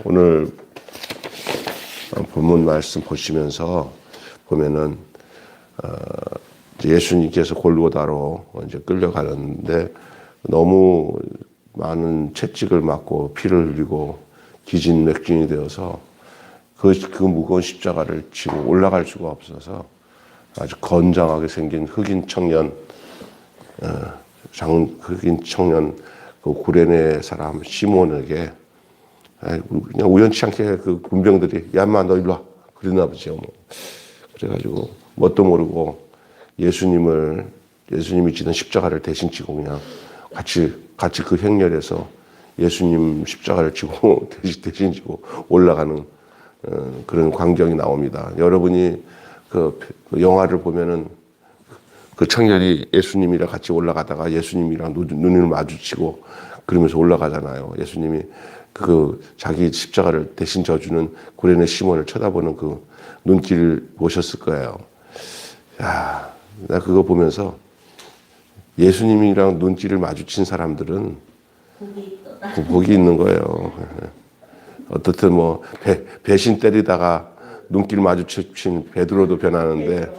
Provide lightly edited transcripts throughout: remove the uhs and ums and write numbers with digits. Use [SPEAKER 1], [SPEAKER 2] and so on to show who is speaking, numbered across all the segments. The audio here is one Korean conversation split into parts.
[SPEAKER 1] 오늘 본문 말씀 보시면서 보면은 예수님께서 골고다로 이제 끌려가는데 너무 많은 채찍을 맞고 피를 흘리고 기진맥진이 되어서 그 무거운 십자가를 지고 올라갈 수가 없어서 아주 건장하게 생긴 흑인 청년 그 구레네 사람 시몬에게 그냥 우연치 않게 그 군병들이 야 인마 너 일로 와 그랬나 보죠. 그래가지고 뭣도 모르고 예수님이 지는 십자가를 대신 지고 그냥 같이 그 행렬에서 예수님 십자가를 지고 대신 지고 올라가는 그런 광경이 나옵니다. 여러분이 그 영화를 보면은 그 청년이 예수님이랑 같이 올라가다가 예수님이랑 눈을 마주치고 그러면서 올라가잖아요. 예수님이 그 자기 십자가를 대신 져주는 구레네 시몬을 쳐다보는 그 눈길을 보셨을 거예요. 야, 나 그거 보면서 예수님이랑 눈길을 마주친 사람들은 복이 있는 거예요. 어떻든 뭐 배신 때리다가 눈길 마주친 베드로도 변하는데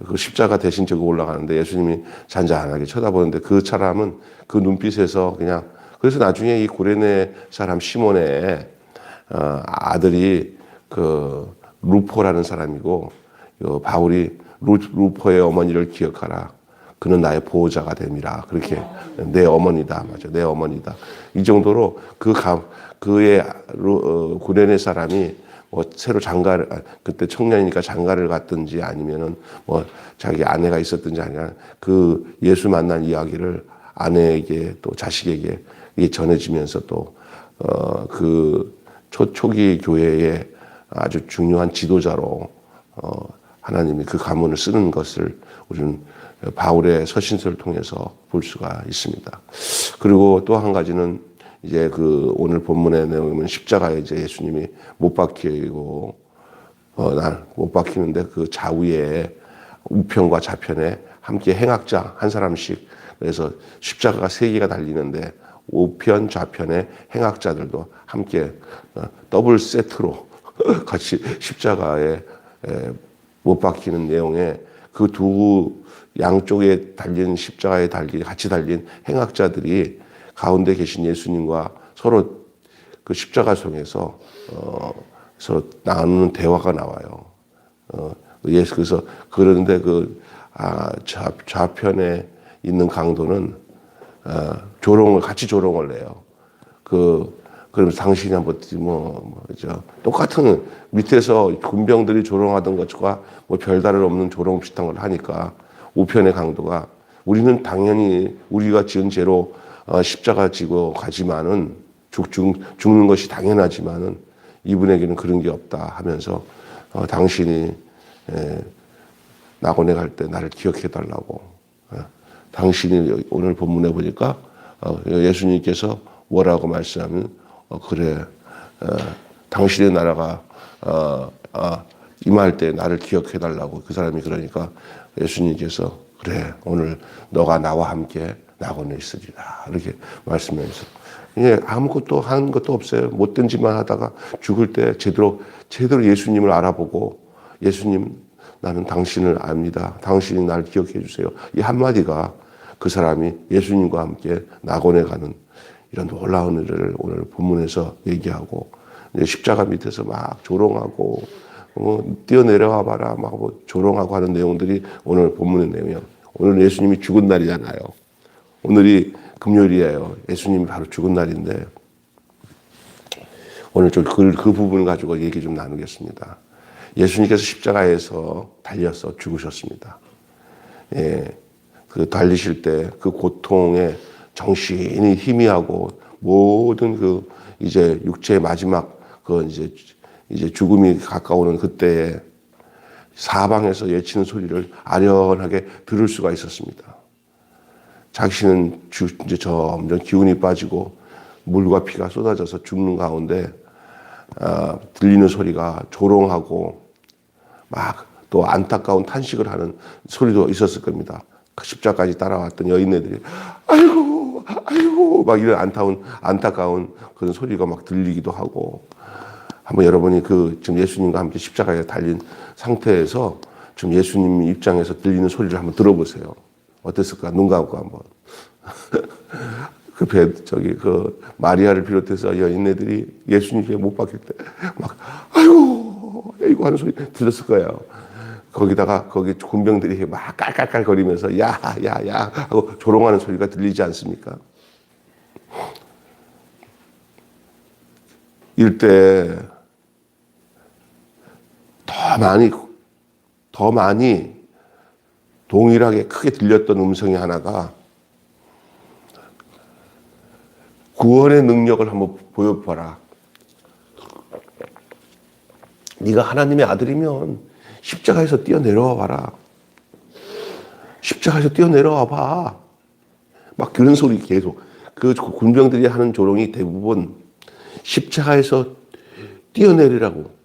[SPEAKER 1] 그 십자가 대신 지고 올라가는데 예수님이 잔잔하게 쳐다보는데 그 사람은 그 눈빛에서 그냥 그래서 나중에 이 구레네 사람 시몬의 아들이 그 루포라는 사람이고 바울이 루포의 어머니를 기억하라. 그는 나의 보호자가 됨이라. 그렇게 내 어머니다. 맞아. 내 어머니다. 이 정도로 그의 구레네 사람이 뭐 새로 그때 청년이니까 장가를 갔든지 아니면은 뭐 자기 아내가 있었든지 아니면 그 예수 만난 이야기를 아내에게 또 자식에게 전해지면서 또 그 초기 교회의 아주 중요한 지도자로 하나님이 그 가문을 쓰는 것을 우리는 바울의 서신서를 통해서 볼 수가 있습니다. 그리고 또 한 가지는 이제 그 오늘 본문의 내용은 십자가에 이제 예수님이 못 박히고 못 박히는데 그 좌우에 우편과 좌편에 함께 행악자 한 사람씩 그래서 십자가가 3개가 달리는데 우편 좌편에 행악자들도 함께 더블 세트로 같이 십자가에 못 박히는 내용에 그 두 양쪽에 달린 십자가에 같이 달린 행악자들이 가운데 계신 예수님과 서로 그 십자가 속에서 서로 나누는 대화가 나와요. 그래서 그런데 좌편에 있는 강도는 같이 조롱을 해요. 그러면서 당신이 한번 똑같은 밑에서 군병들이 조롱하던 것과 뭐 별다를 없는 조롱 비슷한 걸 하니까 우편의 강도가 우리는 당연히 우리가 지은 죄로 십자가 지고 가지만은 죽는 것이 당연하지만은 이분에게는 그런 게 없다 하면서 당신이 낙원에 갈 때 나를 기억해 달라고. 당신이 오늘 본문에 보니까 예수님께서 뭐라고 말씀하면 그래 당신의 나라가 임할 때 나를 기억해 달라고 그 사람이 그러니까 예수님께서 그래 오늘 너가 나와 함께 낙원에 있으리라 이렇게 말씀하면서 아무것도 하는 것도 없어요. 못된 짓만 하다가 죽을 때 제대로 예수님을 알아보고 예수님 나는 당신을 압니다. 당신이 나를 기억해 주세요. 이 한마디가 그 사람이 예수님과 함께 낙원에 가는 이런 놀라운 일을 오늘 본문에서 얘기하고 십자가 밑에서 막 조롱하고 뛰어내려와 봐라 막 조롱하고 하는 내용들이 오늘 본문의 내용이에요. 오늘 예수님이 죽은 날이잖아요. 오늘이 금요일이에요. 예수님이 바로 죽은 날인데 오늘 좀 그 부분을 가지고 얘기 좀 나누겠습니다. 예수님께서 십자가에서 달려서 죽으셨습니다. 그 달리실 때 그 고통에 정신이 희미하고 모든 이제 육체의 마지막 이제 죽음이 가까우는 그때에 사방에서 외치는 소리를 아련하게 들을 수가 있었습니다. 자신은 이제 점점 기운이 빠지고 물과 피가 쏟아져서 죽는 가운데 들리는 소리가 조롱하고 막 또 안타까운 탄식을 하는 소리도 있었을 겁니다. 그 십자가까지 따라왔던 여인네들이 아이고 아이고, 막 이런 안타까운 그런 소리가 막 들리기도 하고. 한번 여러분이 지금 예수님과 함께 십자가에 달린 상태에서 지금 예수님 입장에서 들리는 소리를 한번 들어보세요. 어땠을까? 눈 감고 한번. 마리아를 비롯해서 여인네들이 예수님께 못 박힐 때, 막, 아이고 하는 소리 들렸을 거예요. 거기 군병들이 막 깔깔깔 거리면서, 야 하고 조롱하는 소리가 들리지 않습니까? 이럴 때, 더 많이 동일하게 크게 들렸던 음성이 하나가, 구원의 능력을 한번 보여봐라. 네가 하나님의 아들이면 십자가에서 뛰어내려와 봐라. 십자가에서 뛰어내려와 봐. 막 그런 소리 계속. 그 군병들이 하는 조롱이 대부분 십자가에서 뛰어내리라고.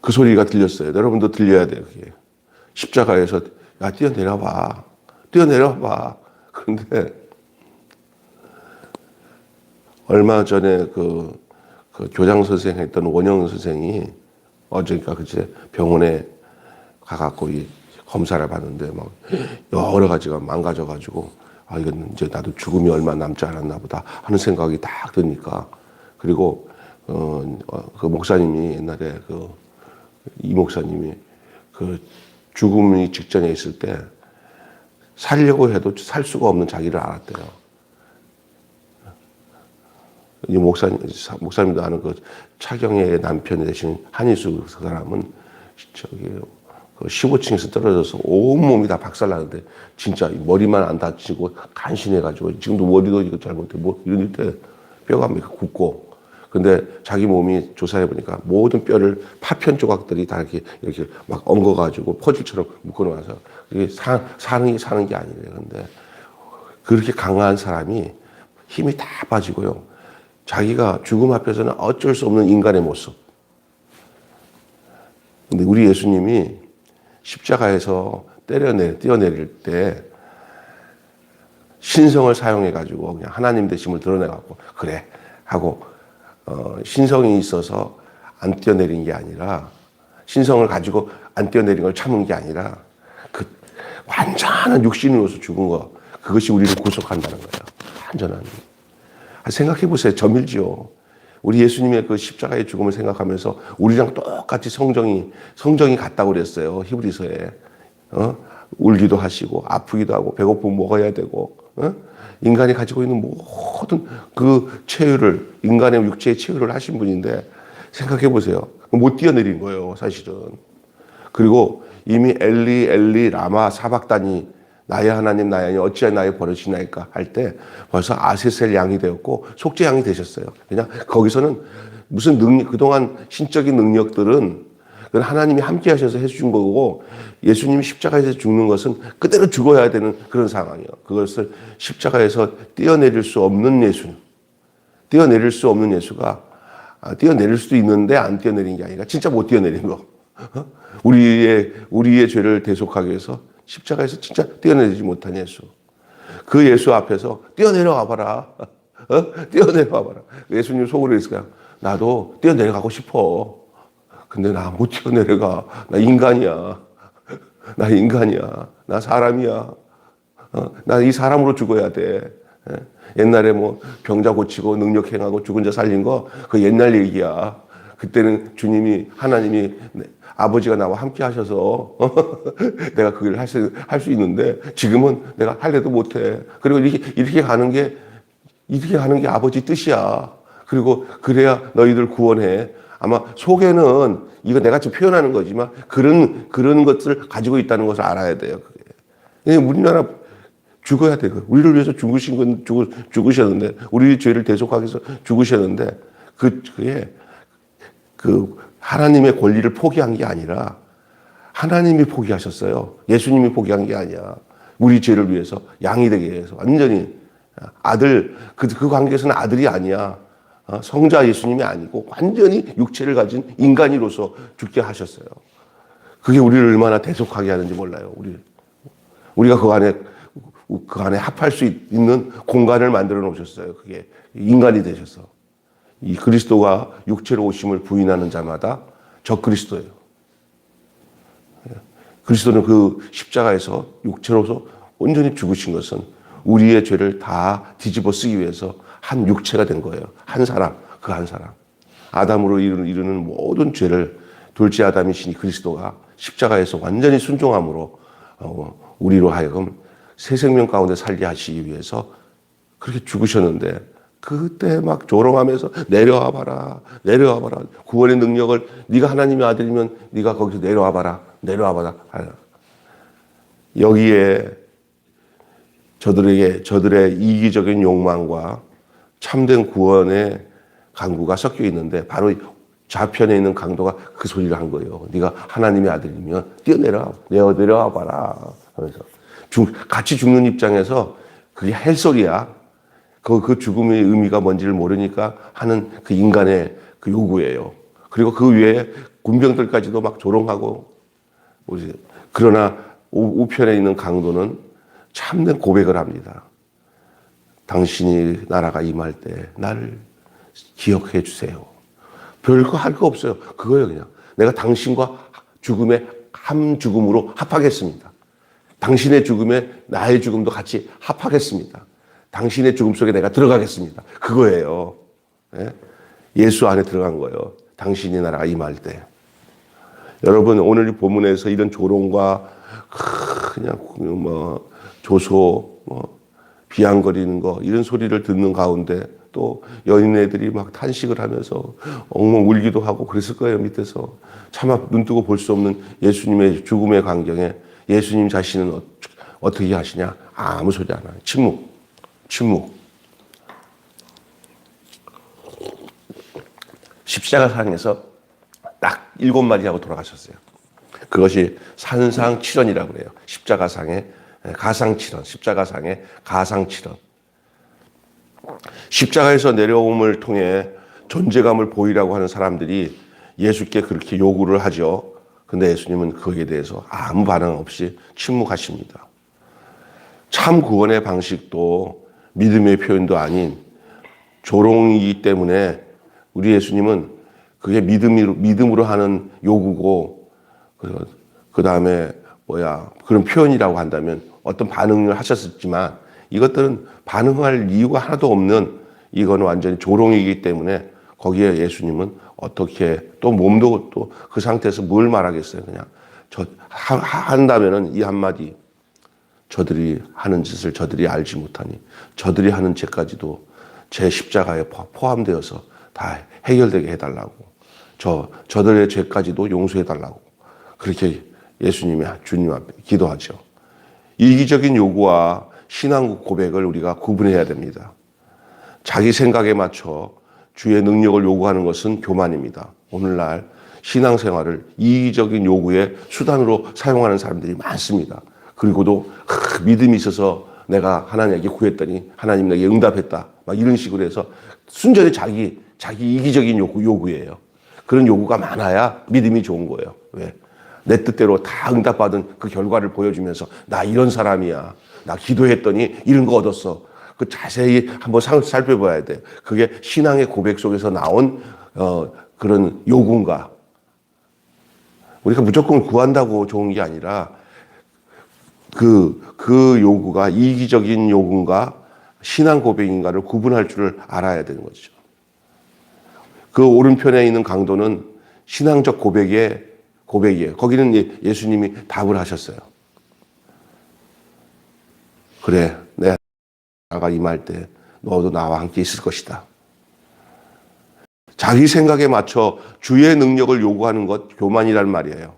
[SPEAKER 1] 그 소리가 들렸어요. 여러분도 들려야 돼요. 그게. 십자가에서 야 뛰어내려와 봐. 뛰어내려와 봐. 그런데 얼마 전에 그 교장 선생 했던 원영 선생이 어제인가 그제 병원에 가갖고 이 검사를 받는데 막 여러 가지가 망가져가지고 이건 이제 나도 죽음이 얼마 남지 않았나 보다 하는 생각이 딱 드니까. 그리고 그 목사님이 옛날에 이 목사님이 죽음이 직전에 있을 때 살려고 해도 살 수가 없는 자기를 알았대요. 이 목사님도 아는 차경의 남편 되신 한희수 그 사람은 15층에서 떨어져서 온몸이 다 박살나는데 진짜 머리만 안 다치고 간신해가지고 지금도 머리도 이거 잘못해 이럴 때 뼈가 굽고. 근데 자기 몸이 조사해보니까 모든 뼈를 파편 조각들이 다 이렇게 막 엉거가지고 퍼즐처럼 묶어놓아서 이게 사는 게 아니래요. 근데 그렇게 강한 사람이 힘이 다 빠지고요. 자기가 죽음 앞에서는 어쩔 수 없는 인간의 모습. 근데 우리 예수님이 십자가에서 뛰어내릴 때 신성을 사용해가지고 그냥 하나님 되심을 드러내갖고 그래 하고 신성이 있어서 안 뛰어내린 게 아니라 신성을 가지고 안 뛰어내린 걸 참은 게 아니라 그 완전한 육신으로서 죽은 거 그것이 우리를 구속한다는 거예요. 완전한. 생각해 보세요. 저밀지요. 우리 예수님의 그 십자가의 죽음을 생각하면서 우리랑 똑같이 성정이 같다고 그랬어요. 히브리서에. 울기도 하시고 아프기도 하고 배고프면 먹어야 되고 인간이 가지고 있는 모든 그 체유를 인간의 육체의 체유를 하신 분인데 생각해 보세요. 못 뛰어내린 거예요. 사실은. 그리고 이미 엘리 라마 사박다니 나의 하나님 나의 하나님 어찌하여 나의 버리시나이까 할 때 벌써 아세셀 양이 되었고 속죄 양이 되셨어요. 그냥 거기서는 무슨 그동안 신적인 능력들은 하나님이 함께 하셔서 해주신 거고 예수님이 십자가에서 죽는 것은 그대로 죽어야 되는 그런 상황이에요. 그것을 십자가에서 뛰어내릴 수 없는 예수. 뛰어내릴 수 없는 예수가 뛰어내릴 수도 있는데 안 뛰어내린 게 아니라 진짜 못 뛰어내린 거. 우리의 죄를 대속하기 위해서 십자가에서 진짜 뛰어내리지 못한 예수. 그 예수 앞에서 뛰어내려와 봐라. 뛰어내려와 봐라. 예수님 속으로 있을까요? 나도 뛰어내려가고 싶어. 근데 나 못 뛰어내려가. 나 인간이야. 나 사람이야. 나 이 사람으로 죽어야 돼. 옛날에 병자 고치고 능력 행하고 죽은 자 살린 거 그 옛날 얘기야. 그때는 하나님이 아버지가 나와 함께 하셔서 내가 그걸 할 수 있는데 지금은 내가 할래도 못해. 그리고 이렇게 가는 게 아버지 뜻이야. 그리고 그래야 너희들 구원해. 아마 속에는 이거 내가 지금 표현하는 거지만 그런 것들을 가지고 있다는 것을 알아야 돼요. 그게. 우리나라 죽어야 돼. 우리를 위해서 죽으신 건 죽으셨는데 우리 죄를 대속하기 위해서 죽으셨는데 그게 하나님의 권리를 포기한 게 아니라 하나님이 포기하셨어요. 예수님이 포기한 게 아니야. 우리 죄를 위해서 양이 되게 해서 완전히 아들 그 관계에서는 아들이 아니야. 성자 예수님이 아니고 완전히 육체를 가진 인간이로서 죽게 하셨어요. 그게 우리를 얼마나 대속하게 하는지 몰라요. 우리가 그 안에 그 안에 합할 수 있는 공간을 만들어 놓으셨어요. 그게 인간이 되셔서. 이 그리스도가 육체로 오심을 부인하는 자마다 적 그리스도예요. 그리스도는 그 십자가에서 육체로서 온전히 죽으신 것은 우리의 죄를 다 뒤집어 쓰기 위해서 한 육체가 된 거예요. 한 사람, 그 한 사람. 아담으로 이르는 모든 죄를 둘째 아담이시니 그리스도가 십자가에서 완전히 순종함으로 우리로 하여금 새 생명 가운데 살게 하시기 위해서 그렇게 죽으셨는데 그때 막 조롱하면서 내려와 봐라. 구원의 능력을 네가 하나님의 아들이면 네가 거기서 내려와 봐라. 여기에 저들의 이기적인 욕망과 참된 구원의 강구가 섞여 있는데 바로 좌편에 있는 강도가 그 소리를 한 거예요. 네가 하나님의 아들이면 내려와 봐라 하면서 같이 죽는 입장에서 그게 헬소리야. 그 죽음의 의미가 뭔지를 모르니까 하는 그 인간의 그 요구예요. 그리고 그 위에 군병들까지도 막 조롱하고. 그러나 우편에 있는 강도는 참된 고백을 합니다. 당신이 나라가 임할 때 나를 기억해 주세요. 별거 할 거 없어요. 그거예요, 그냥. 내가 당신과 죽음에 한 죽음으로 합하겠습니다. 당신의 죽음에 나의 죽음도 같이 합하겠습니다. 당신의 죽음 속에 내가 들어가겠습니다. 그거예요. 예수 안에 들어간 거예요. 당신이 나라가 임할 때. 여러분, 오늘 이 본문에서 이런 조롱과 그냥 조소, 비양거리는 거 이런 소리를 듣는 가운데 또 여인애들이 막 탄식을 하면서 엉엉 울기도 하고 그랬을 거예요. 밑에서 차마 눈뜨고 볼 수 없는 예수님의 죽음의 광경에 예수님 자신은 어떻게 하시냐? 아무 소리 안 해요. 침묵. 십자가상에서 딱 7마디 하고 돌아가셨어요. 그것이 산상칠언이라고 그래요. 십자가상의 가상칠언, 십자가상의 가상칠언. 십자가에서 내려옴을 통해 존재감을 보이라고 하는 사람들이 예수께 그렇게 요구를 하죠. 근데 예수님은 거기에 대해서 아무 반응 없이 침묵하십니다. 참 구원의 방식도 믿음의 표현도 아닌 조롱이기 때문에 우리 예수님은 그게 믿음으로 하는 요구고, 그 다음에 그런 표현이라고 한다면 어떤 반응을 하셨었지만 이것들은 반응할 이유가 하나도 없는 이건 완전히 조롱이기 때문에 거기에 예수님은 어떻게 또 몸도 또 그 상태에서 뭘 말하겠어요. 그냥 한다면은 이 한마디 저들이 하는 짓을 저들이 알지 못하니 저들이 하는 죄까지도 제 십자가에 포함되어서 다 해결되게 해달라고 저들의 죄까지도 용서해달라고 그렇게 주님 앞에 기도하죠. 이기적인 요구와 신앙 고백을 우리가 구분해야 됩니다. 자기 생각에 맞춰 주의 능력을 요구하는 것은 교만입니다. 오늘날 신앙생활을 이기적인 요구의 수단으로 사용하는 사람들이 많습니다. 그리고도 믿음이 있어서 내가 하나님에게 구했더니 하나님 내게 응답했다. 막 이런 식으로 해서 순전히 자기 이기적인 요구예요. 그런 요구가 많아야 믿음이 좋은 거예요. 왜? 내 뜻대로 다 응답받은 그 결과를 보여주면서 나 이런 사람이야. 나 기도했더니 이런 거 얻었어. 그 자세히 한번 살펴봐야 돼요. 그게 신앙의 고백 속에서 나온 그런 요구인가. 우리가 무조건 구한다고 좋은 게 아니라 그 요구가 이기적인 요구인가 신앙 고백인가를 구분할 줄을 알아야 되는 거죠. 그 오른편에 있는 강도는 신앙적 고백이에요. 거기는 예수님이 답을 하셨어요. 그래, 내가 임할 때 너도 나와 함께 있을 것이다. 자기 생각에 맞춰 주의 능력을 요구하는 것 교만이란 말이에요.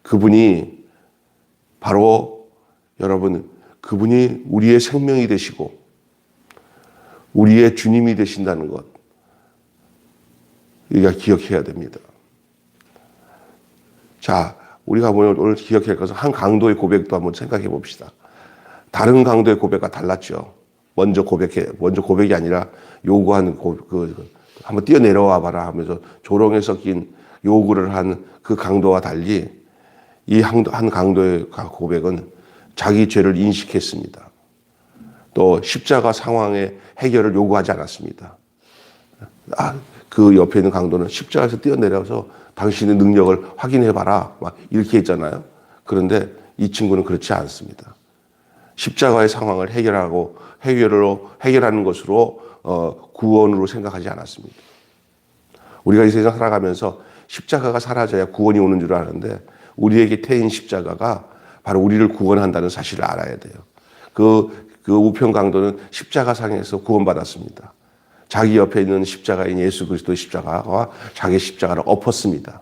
[SPEAKER 1] 그분이 바로 여러분, 그분이 우리의 생명이 되시고 우리의 주님이 되신다는 것 우리가 기억해야 됩니다. 자, 우리가 오늘 기억할 것은 한 강도의 고백도 한번 생각해 봅시다. 다른 강도의 고백과 달랐죠. 먼저 고백이 아니라 요구하는 한번 뛰어내려와 봐라 하면서 조롱에 섞인 요구를 한 그 강도와 달리 이 한 강도의 고백은 자기 죄를 인식했습니다. 또 십자가 상황의 해결을 요구하지 않았습니다. 그 옆에 있는 강도는 십자가에서 뛰어내려서 당신의 능력을 확인해봐라. 막 이렇게 했잖아요. 그런데 이 친구는 그렇지 않습니다. 십자가의 상황을 해결하는 것으로 구원으로 생각하지 않았습니다. 우리가 이 세상 살아가면서 십자가가 사라져야 구원이 오는 줄 아는데 우리에게 태인 십자가가 바로 우리를 구원한다는 사실을 알아야 돼요. 그 우편 강도는 십자가상에서 구원받았습니다. 자기 옆에 있는 십자가인 예수 그리스도의 십자가와 자기 십자가를 엎었습니다.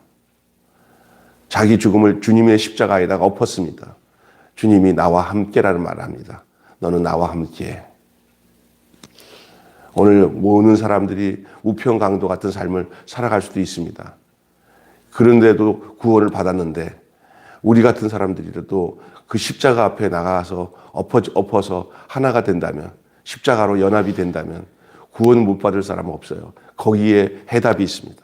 [SPEAKER 1] 자기 죽음을 주님의 십자가에다가 엎었습니다. 주님이 나와 함께라는 말을 합니다. 너는 나와 함께. 오늘 모든 사람들이 우편 강도 같은 삶을 살아갈 수도 있습니다. 그런데도 구원을 받았는데 우리 같은 사람들이라도 그 십자가 앞에 나가서 엎어서 하나가 된다면, 십자가로 연합이 된다면 구원 못 받을 사람은 없어요. 거기에 해답이 있습니다.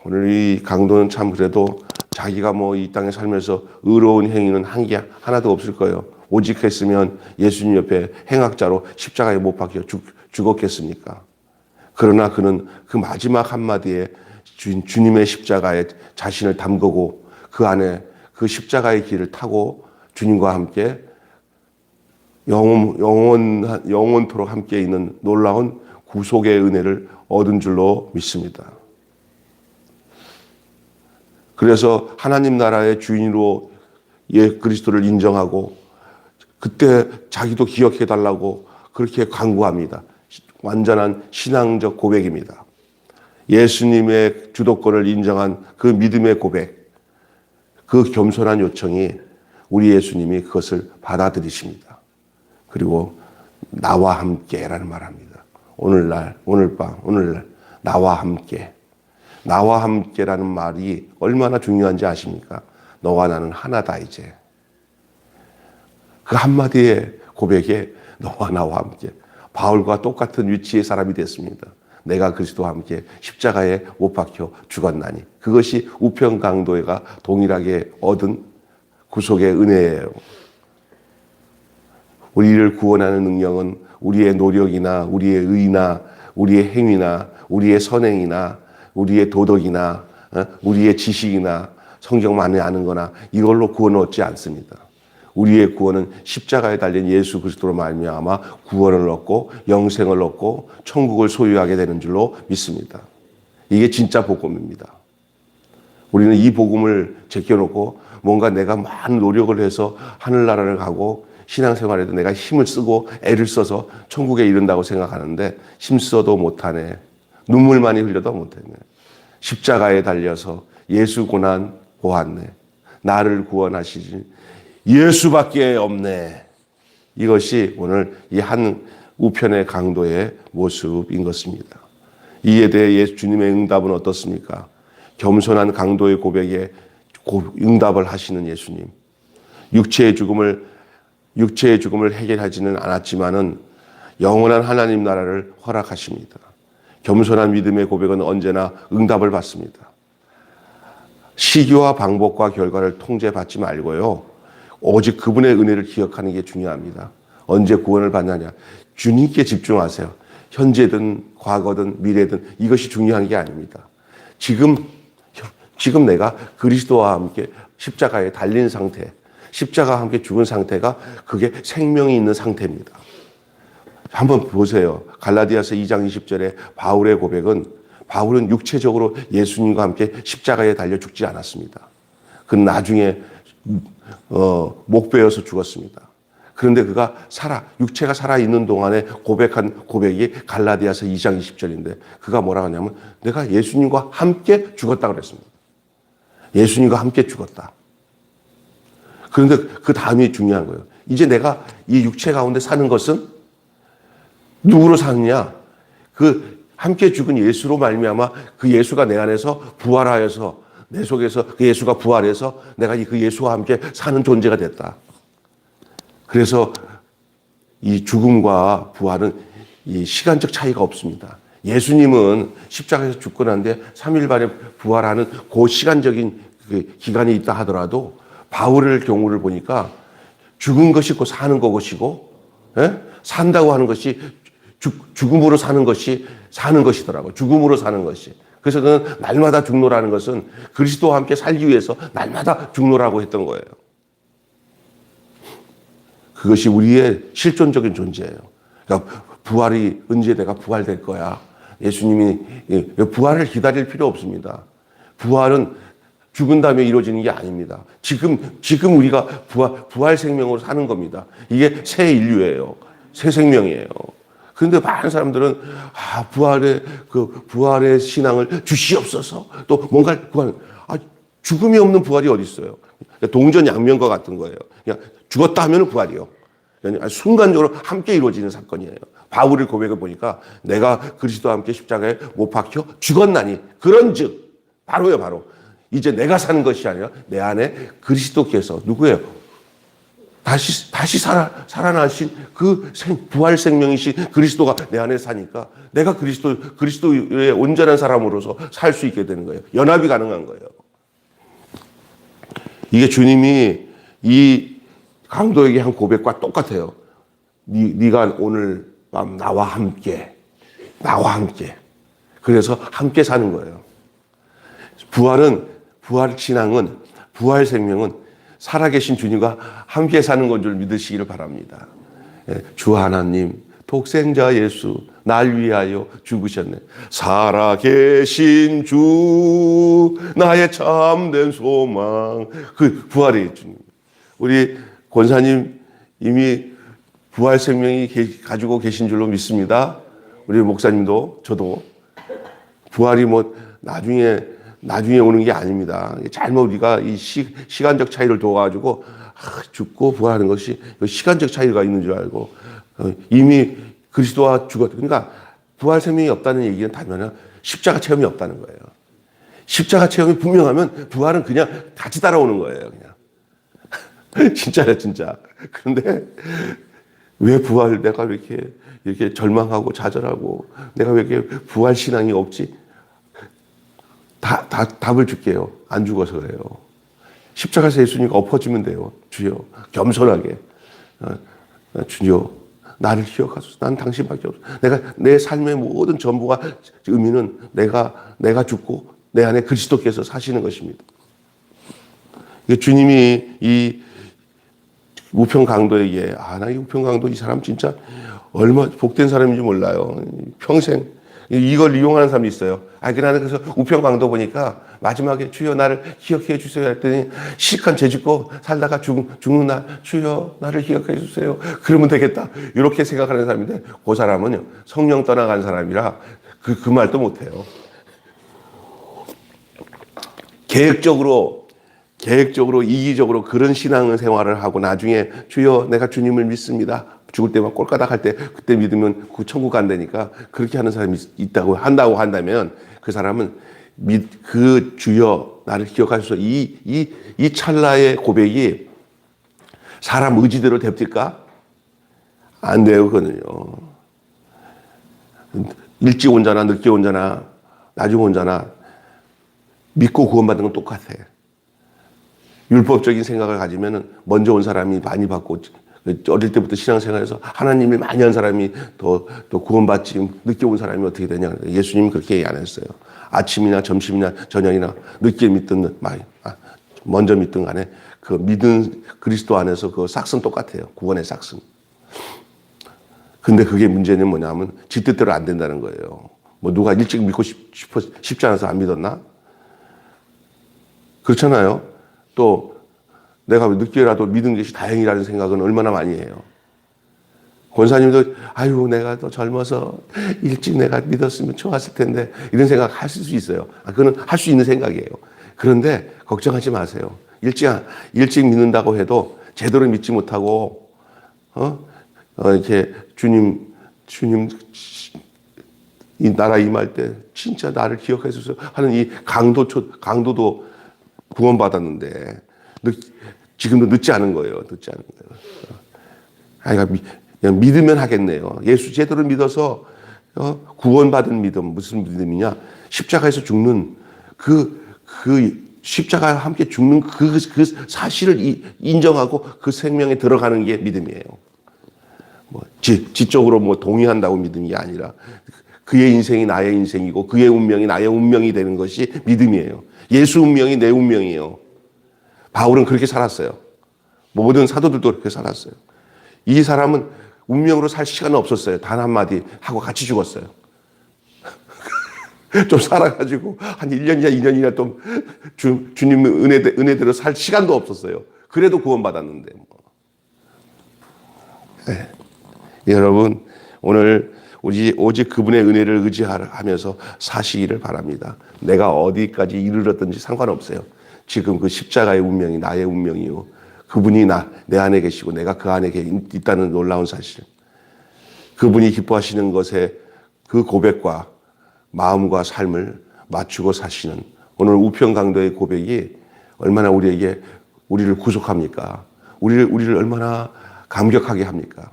[SPEAKER 1] 오늘 이 강도는 참 그래도 자기가 이 땅에 살면서 의로운 행위는 한 게 하나도 없을 거예요. 오직 했으면 예수님 옆에 행악자로 십자가에 못 박혀 죽었겠습니까? 그러나 그는 그 마지막 한마디에 주님의 십자가에 자신을 담그고 그 안에 그 십자가의 길을 타고 주님과 함께 영원토록 함께 있는 놀라운 구속의 은혜를 얻은 줄로 믿습니다. 그래서 하나님 나라의 주인으로 그리스도를 인정하고 그때 자기도 기억해달라고 그렇게 간구합니다. 완전한 신앙적 고백입니다. 예수님의 주도권을 인정한 그 믿음의 고백, 그 겸손한 요청이 우리 예수님이 그것을 받아들이십니다. 그리고 나와 함께라는 말합니다. 오늘날 나와 함께. 나와 함께라는 말이 얼마나 중요한지 아십니까? 너와 나는 하나다 이제. 그 한마디의 고백에 너와 나와 함께. 바울과 똑같은 위치의 사람이 됐습니다. 내가 그리스도와 함께 십자가에 못 박혀 죽었나니. 그것이 우편 강도가 동일하게 얻은 구속의 은혜예요. 우리를 구원하는 능력은 우리의 노력이나 우리의 의나 우리의 행위나 우리의 선행이나 우리의 도덕이나 우리의 지식이나 성경 많이 아는 거나 이걸로 구원을 얻지 않습니다. 우리의 구원은 십자가에 달린 예수 그리스도로 말미암아 구원을 얻고 영생을 얻고 천국을 소유하게 되는 줄로 믿습니다. 이게 진짜 복음입니다. 우리는 이 복음을 제껴놓고 뭔가 내가 많은 노력을 해서 하늘나라를 가고 신앙생활에도 내가 힘을 쓰고 애를 써서 천국에 이른다고 생각하는데 힘써도 못하네. 눈물 많이 흘려도 못하네. 십자가에 달려서 예수 고난 보았네. 나를 구원하시지 예수밖에 없네. 이것이 오늘 이 한 우편의 강도의 모습인 것입니다. 이에 대해 주님의 응답은 어떻습니까? 겸손한 강도의 고백에 응답을 하시는 예수님. 육체의 죽음을 해결하지는 않았지만은 영원한 하나님 나라를 허락하십니다. 겸손한 믿음의 고백은 언제나 응답을 받습니다. 시기와 방법과 결과를 통제받지 말고요. 오직 그분의 은혜를 기억하는 게 중요합니다. 언제 구원을 받느냐. 주님께 집중하세요. 현재든 과거든 미래든 이것이 중요한 게 아닙니다. 지금 내가 그리스도와 함께 십자가에 달린 상태, 십자가와 함께 죽은 상태가 그게 생명이 있는 상태입니다. 한번 보세요. 갈라디아서 2장 20절에 바울의 고백은 바울은 육체적으로 예수님과 함께 십자가에 달려 죽지 않았습니다. 그는 나중에 목 베어서 죽었습니다. 그런데 그가 육체가 살아있는 동안에 고백한 고백이 갈라디아서 2장 20절인데 그가 뭐라고 하냐면 내가 예수님과 함께 죽었다고 그랬습니다. 예수님과 함께 죽었다. 그런데 그 다음이 중요한 거예요. 이제 내가 이 육체 가운데 사는 것은 누구로 사느냐? 그 함께 죽은 예수로 말미암아 그 예수가 내 안에서 부활하여서 내 속에서 그 예수가 부활해서 내가 그 예수와 함께 사는 존재가 됐다. 그래서 이 죽음과 부활은 이 시간적 차이가 없습니다. 예수님은 십자가에서 죽고 난 뒤에 3일 만에 부활하는 그 시간적인 그 기간이 있다 하더라도 바울의 경우를 보니까 죽은 것이 곧 사는 것이고, 예? 산다고 하는 것이 죽음으로 사는 것이 사는 것이더라고요. 죽음으로 사는 것이. 그래서 그는 날마다 죽노라는 것은 그리스도와 함께 살기 위해서 날마다 죽노라고 했던 거예요. 그것이 우리의 실존적인 존재예요. 그러니까 부활이 언제 내가 부활될 거야. 예수님이 부활을 기다릴 필요 없습니다. 부활은 죽은 다음에 이루어지는 게 아닙니다. 지금 우리가 부활 생명으로 사는 겁니다. 이게 새 인류예요. 새 생명이에요. 그런데 많은 사람들은 부활의 신앙을 주시옵소서. 또 뭔가 죽음이 없는 부활이 어디 있어요? 동전양면과 같은 거예요. 그냥 죽었다 하면 부활이요. 순간적으로 함께 이루어지는 사건이에요. 바울의 고백을 보니까 내가 그리스도와 함께 십자가에 못 박혀 죽었나니 그런즉 바로 이제 내가 사는 것이 아니라 내 안에 그리스도께서 누구예요? 다시 살아나신 그 부활 생명이신 그리스도가 내 안에 사니까 내가 그리스도의 온전한 사람으로서 살 수 있게 되는 거예요. 연합이 가능한 거예요. 이게 주님이 이 강도에게 한 고백과 똑같아요. 네가 오늘 밤 나와 함께. 그래서 함께 사는 거예요. 부활 신앙은, 부활 생명은 살아계신 주님과 함께 사는 건 줄 믿으시기를 바랍니다. 주 하나님, 독생자 예수, 날 위하여 죽으셨네. 살아계신 주, 나의 참된 소망. 그 부활의 주님. 우리 권사님 이미 부활 생명이 가지고 계신 줄로 믿습니다. 우리 목사님도 저도 부활이 나중에 오는 게 아닙니다. 잘못 우리가 이 시간적 차이를 둬가지고 죽고 부활하는 것이 시간적 차이가 있는 줄 알고 이미 그리스도와 죽었다. 그러니까 부활 생명이 없다는 얘기는 다면 십자가 체험이 없다는 거예요. 십자가 체험이 분명하면 부활은 그냥 같이 따라오는 거예요. 그냥 진짜야 진짜. 그런데 왜 내가 이렇게 절망하고 좌절하고 내가 왜 이렇게 부활 신앙이 없지? 답을 줄게요. 안 죽어서 그래요. 십자가에서 예수님이 엎어지면 돼요. 주여, 겸손하게. 주여, 나를 기억하소서. 난 당신밖에 없어. 내 삶의 모든 전부가 의미는 내가 죽고 내 안에 그리스도께서 사시는 것입니다. 주님이 이 우편 강도에게, 나 이 우편 강도 이 사람 진짜 얼마 복된 사람인지 몰라요. 평생 이걸 이용하는 사람이 있어요. 나는 그래서 우편 강도 보니까 마지막에 주여 나를 기억해 주세요 했더니 실컷 죄짓고 살다가 죽는 날 주여 나를 기억해 주세요. 그러면 되겠다. 이렇게 생각하는 사람인데 그 사람은 성령 떠나간 사람이라 그 말도 못해요. 계획적으로 이기적으로 그런 신앙 생활을 하고 나중에 주여 내가 주님을 믿습니다. 죽을 때만 꼴까닥 할 때 그때 믿으면 그 천국 간다니까 그렇게 하는 사람이 한다고 한다면 그 사람은 그 주여 나를 기억하셔서 이 찰나의 고백이 사람 의지대로 됩니까? 안 돼요, 그거는요. 일찍 온 자나 늦게 온 자나 나중 온 자나 믿고 구원받는 건 똑같아요. 율법적인 생각을 가지면 먼저 온 사람이 많이 받고 어릴 때부터 신앙생활에서 하나님을 많이 한 사람이 더 구원받지 늦게 온 사람이 어떻게 되냐. 예수님은 그렇게 얘기 안 했어요. 아침이나 점심이나 저녁이나 늦게 믿든 먼저 믿든 간에 그 믿은 그리스도 안에서 그 싹은 똑같아요. 구원의 싹은. 근데 그게 문제는 뭐냐면 지 뜻대로 안 된다는 거예요. 누가 일찍 믿고 싶지 않아서 안 믿었나? 그렇잖아요. 또 내가 늦게라도 믿은 것이 다행이라는 생각은 얼마나 많이 해요. 권사님도 내가 더 젊어서 일찍 내가 믿었으면 좋았을 텐데 이런 생각 하실 수 있어요. 그거는 할 수 있는 생각이에요. 그런데 걱정하지 마세요. 일찍 믿는다고 해도 제대로 믿지 못하고 이렇게 주님 이 나라 임할 때 진짜 나를 기억해 주세요 하는 이 강도도 구원받았는데 지금도 늦지 않은 거예요. 그냥 믿으면 하겠네요. 예수 제대로 믿어서 구원받은 믿음. 무슨 믿음이냐? 십자가에서 죽는 그 십자가와 함께 죽는 그 사실을 인정하고 그 생명에 들어가는 게 믿음이에요. 뭐 지적으로 뭐 동의한다고 믿는 게 아니라 그의 인생이 나의 인생이고 그의 운명이 나의 운명이 되는 것이 믿음이에요. 예수 운명이 내 운명이에요. 바울은 그렇게 살았어요. 모든 사도들도 그렇게 살았어요. 이 사람은 운명으로 살 시간은 없었어요. 단 한마디 하고 같이 죽었어요. 좀 살아가지고 한 1년이나 2년이나 좀 주님 은혜대로 살 시간도 없었어요. 그래도 구원받았는데. 네. 여러분 오늘 오직 그분의 은혜를 의지하면서 사시기를 바랍니다. 내가 어디까지 이르렀든지 상관없어요. 지금 그 십자가의 운명이 나의 운명이요. 그분이 내 안에 계시고 내가 그 안에 있다는 놀라운 사실. 그분이 기뻐하시는 것에 그 고백과 마음과 삶을 맞추고 사시는 오늘 우편강도의 고백이 얼마나 우리를 구속합니까? 우리를 얼마나 감격하게 합니까?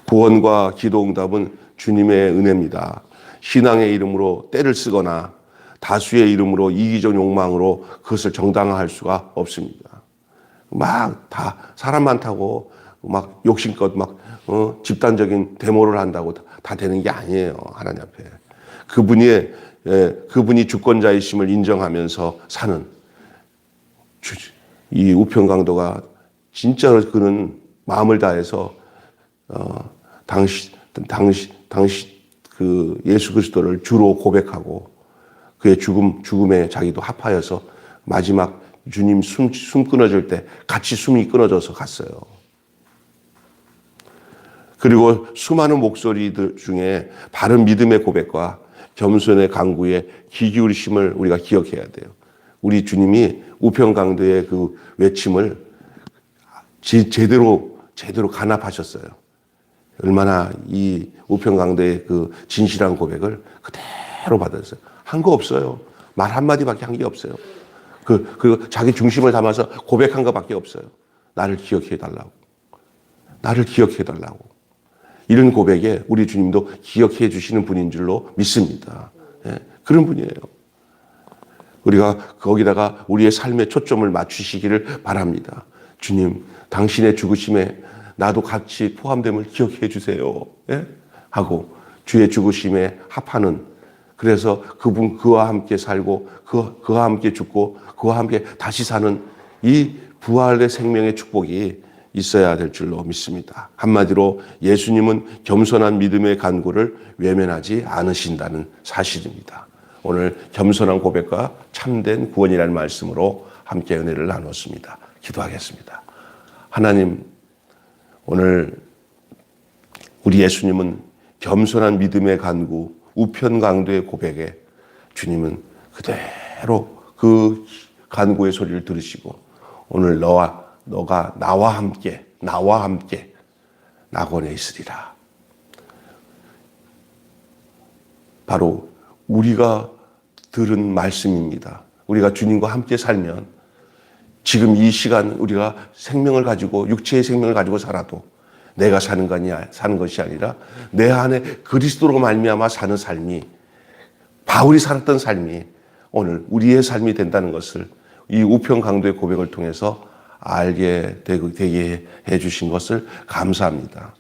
[SPEAKER 1] 구원과 기도응답은 주님의 은혜입니다. 신앙의 이름으로 때를 쓰거나 다수의 이름으로 이기적 욕망으로 그것을 정당화할 수가 없습니다. 막 다 사람 많다고 막 욕심껏 막 집단적인 데모를 한다고 다 되는 게 아니에요. 하나님 앞에. 그분이 주권자이심을 인정하면서 사는 이 우편강도가 진짜로 그는 마음을 다해서 당시 그 예수 그리스도를 주로 고백하고 그의 죽음에 자기도 합하여서 마지막 주님 숨 끊어질 때 같이 숨이 끊어져서 갔어요. 그리고 수많은 목소리들 중에 바른 믿음의 고백과 겸손의 간구에 귀 기울이심을 우리가 기억해야 돼요. 우리 주님이 우편강도의 그 외침을 제대로 간합하셨어요. 얼마나 이 우편강도의 그 진실한 고백을 그대로 받았어요. 한 거 없어요. 말 한마디밖에 한 게 없어요. 그 자기 중심을 담아서 고백한 것밖에 없어요. 나를 기억해 달라고. 나를 기억해 달라고. 이런 고백에 우리 주님도 기억해 주시는 분인 줄로 믿습니다. 예, 그런 분이에요. 우리가 거기다가 우리의 삶의 초점을 맞추시기를 바랍니다. 주님, 당신의 죽으심에 나도 같이 포함됨을 기억해 주세요. 예? 하고 주의 죽으심에 합하는 그래서 그와 함께 살고 그와 함께 죽고 그와 함께 다시 사는 이 부활의 생명의 축복이 있어야 될 줄로 믿습니다. 한마디로 예수님은 겸손한 믿음의 간구를 외면하지 않으신다는 사실입니다. 오늘 겸손한 고백과 참된 구원이라는 말씀으로 함께 은혜를 나눴습니다. 기도하겠습니다. 하나님, 오늘 우리 예수님은 겸손한 믿음의 간구, 우편강도의 고백에 주님은 그대로 그 간구의 소리를 들으시고 오늘 너가 나와 함께 낙원에 있으리라. 바로 우리가 들은 말씀입니다. 우리가 주님과 함께 살면 지금 이 시간 우리가 생명을 가지고 육체의 생명을 가지고 살아도 내가 사는 것이 아니라 내 안에 그리스도로 말미암아 사는 삶이 바울이 살았던 삶이 오늘 우리의 삶이 된다는 것을 이 우편강도의 고백을 통해서 알게 되게 해주신 것을 감사합니다.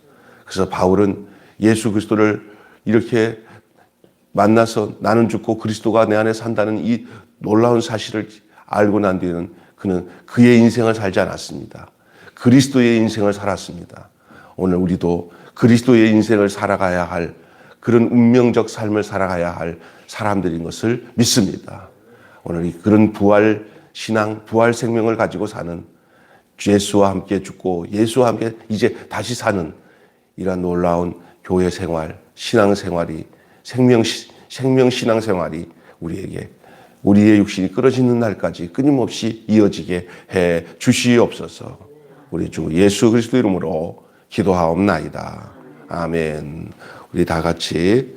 [SPEAKER 1] 그래서 바울은 예수 그리스도를 이렇게 만나서 나는 죽고 그리스도가 내 안에 산다는 이 놀라운 사실을 알고 난 뒤에는 그는 그의 인생을 살지 않았습니다. 그리스도의 인생을 살았습니다. 오늘 우리도 그리스도의 인생을 살아가야 할 그런 운명적 삶을 살아가야 할 사람들인 것을 믿습니다. 오늘 그런 부활 신앙, 부활 생명을 가지고 사는 예수와 함께 죽고 예수와 함께 이제 다시 사는 이러한 놀라운 교회 생활, 신앙 생활이 생명 신앙 생활이 우리에게 우리의 육신이 끊어지는 날까지 끊임없이 이어지게 해 주시옵소서. 우리 주 예수 그리스도 이름으로 기도하옵나이다. 아멘. 우리 다 같이